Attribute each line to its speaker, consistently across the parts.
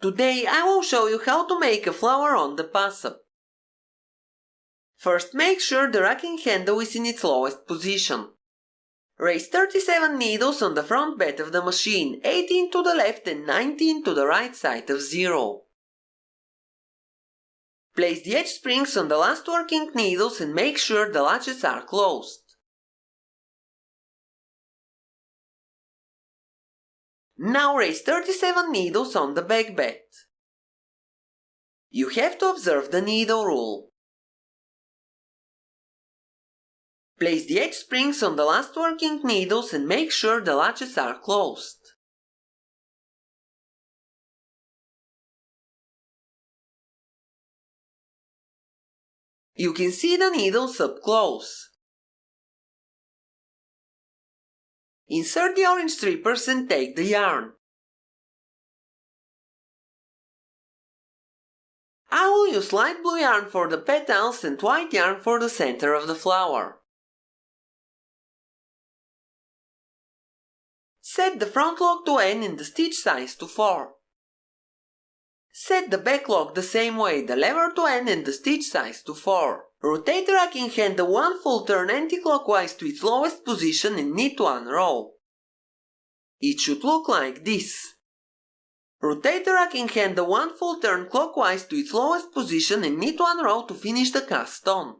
Speaker 1: Today I will show you how to make a flower on the Passap. First, make sure the racking handle is in its lowest position. Raise 37 needles on the front bed of the machine, 18 to the left and 19 to the right side of 0. Place the edge springs on the last working needles and make sure the latches are closed. Now raise 37 needles on the back bed. You have to observe the needle rule. Place the edge springs on the last working needles and make sure the latches are closed. You can see the needles up close. Insert the orange strippers and take the yarn. I will use light blue yarn for the petals and white yarn for the center of the flower. Set the front lock to N and the stitch size to 4. Set the back lock the same way, the lever to N and the stitch size to 4. Rotate the racking handle one full turn anti-clockwise to its lowest position and knit one row. It should look like this. Rotate the racking handle one full turn clockwise to its lowest position and knit one row to finish the cast on.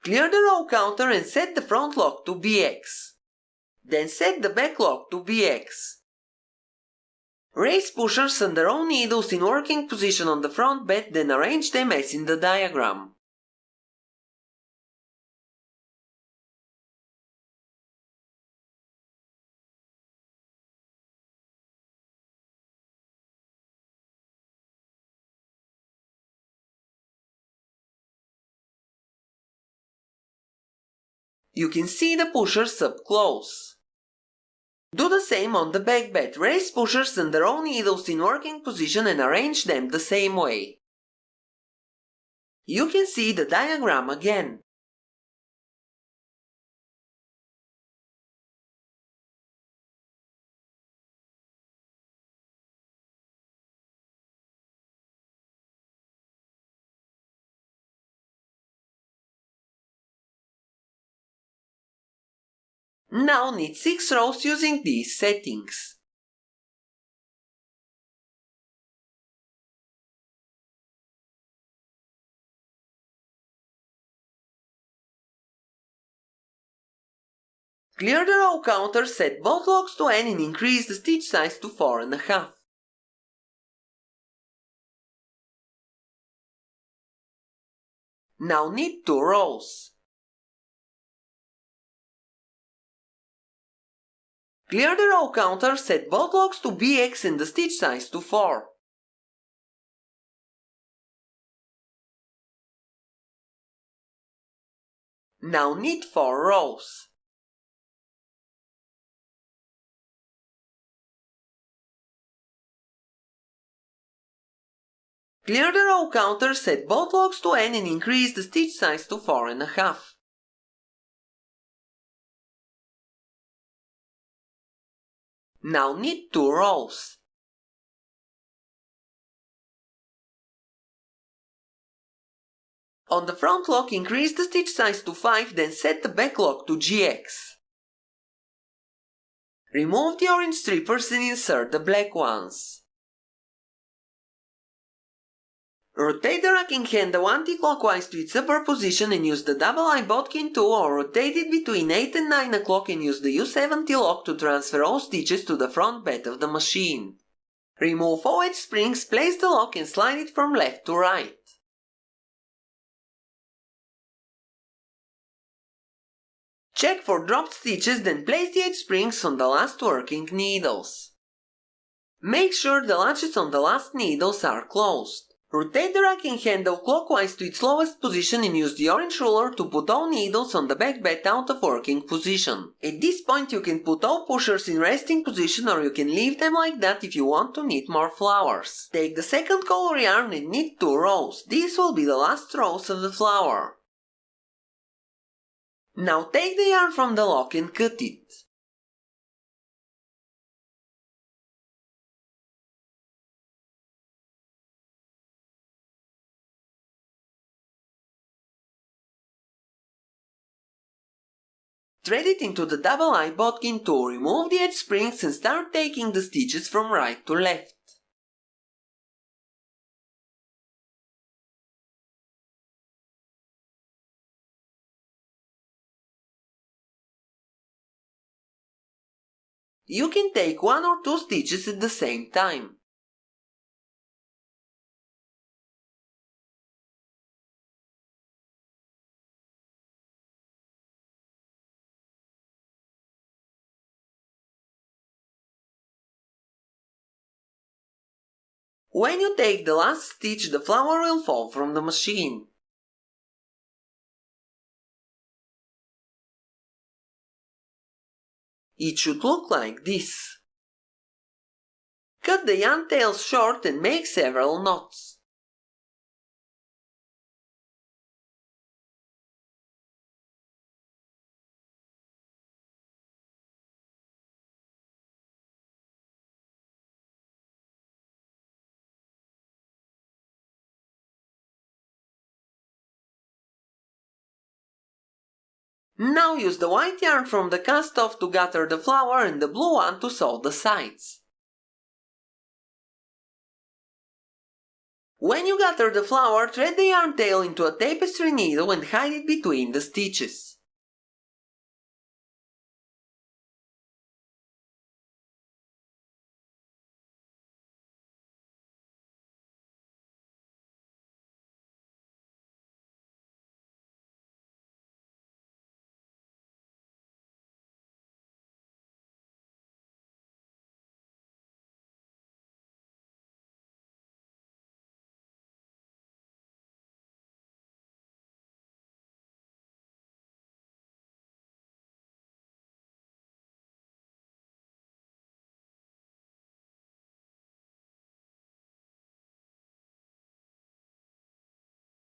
Speaker 1: Clear the row counter and set the front lock to BX. Then set the back lock to BX. Raise pushers and the row needles in working position on the front bed, then arrange them as in the diagram. You can see the pushers up close. Do the same on the back bed. Raise pushers and the row needles in working position and arrange them the same way. You can see the diagram again. Now knit 6 rows using these settings. Clear the row counter, set both locks to N and increase the stitch size to 4.5. Now knit 2 rows. Clear the row counter, set both locks to BX and the stitch size to 4. Now knit 4 rows. Clear the row counter, set both locks to N and increase the stitch size to 4.5. Now knit 2 rows. On the front lock, increase the stitch size to 5, then set the back lock to GX. Remove the orange strippers and insert the black ones. Rotate the racking handle anti-clockwise to its upper position and use the double eye bodkin tool, or rotate it between 8 and 9 o'clock and use the U70 lock to transfer all stitches to the front bed of the machine. Remove all edge springs, place the lock and slide it from left to right. Check for dropped stitches, then place the edge springs on the last working needles. Make sure the latches on the last needles are closed. Rotate the racking handle clockwise to its lowest position and use the orange ruler to put all needles on the back bed out of working position. At this point you can put all pushers in resting position, or you can leave them like that if you want to knit more flowers. Take the second color yarn and knit 2 rows. These will be the last rows of the flower. Now take the yarn from the lock and cut it. Thread it into the double-eye bodkin to remove the edge springs and start taking the stitches from right to left. You can take 1 or 2 stitches at the same time. When you take the last stitch, the flower will fall from the machine. It should look like this. Cut the yarn tails short and make several knots. Now use the white yarn from the cast-off to gather the flower and the blue one to sew the sides. When you gather the flower, thread the yarn tail into a tapestry needle and hide it between the stitches.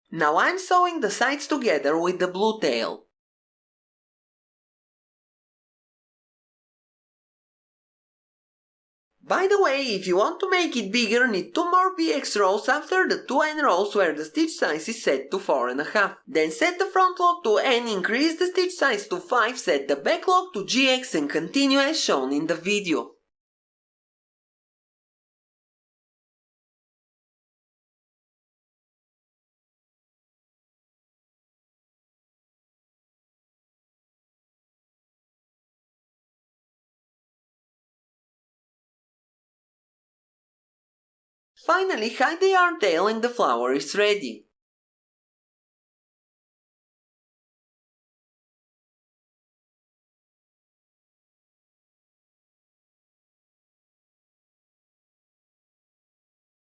Speaker 1: Now I'm sewing the sides together with the blue tail. By the way, if you want to make it bigger, knit 2 more PX rows after the 2 N rows where the stitch size is set to 4.5. Then set the front lock to N, increase the stitch size to 5, set the back lock to GX and continue as shown in the video. Finally, hide the yarn tail and the flower is ready.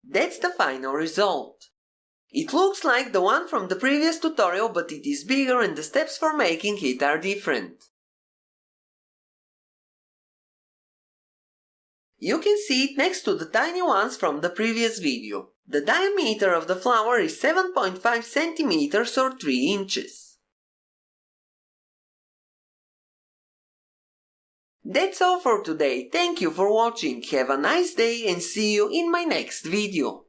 Speaker 1: That's the final result. It looks like the one from the previous tutorial, but it is bigger and the steps for making it are different. You can see it next to the tiny ones from the previous video. The diameter of the flower is 7.5 cm or 3 inches. That's all for today. Thank you for watching. Have a nice day and see you in my next video.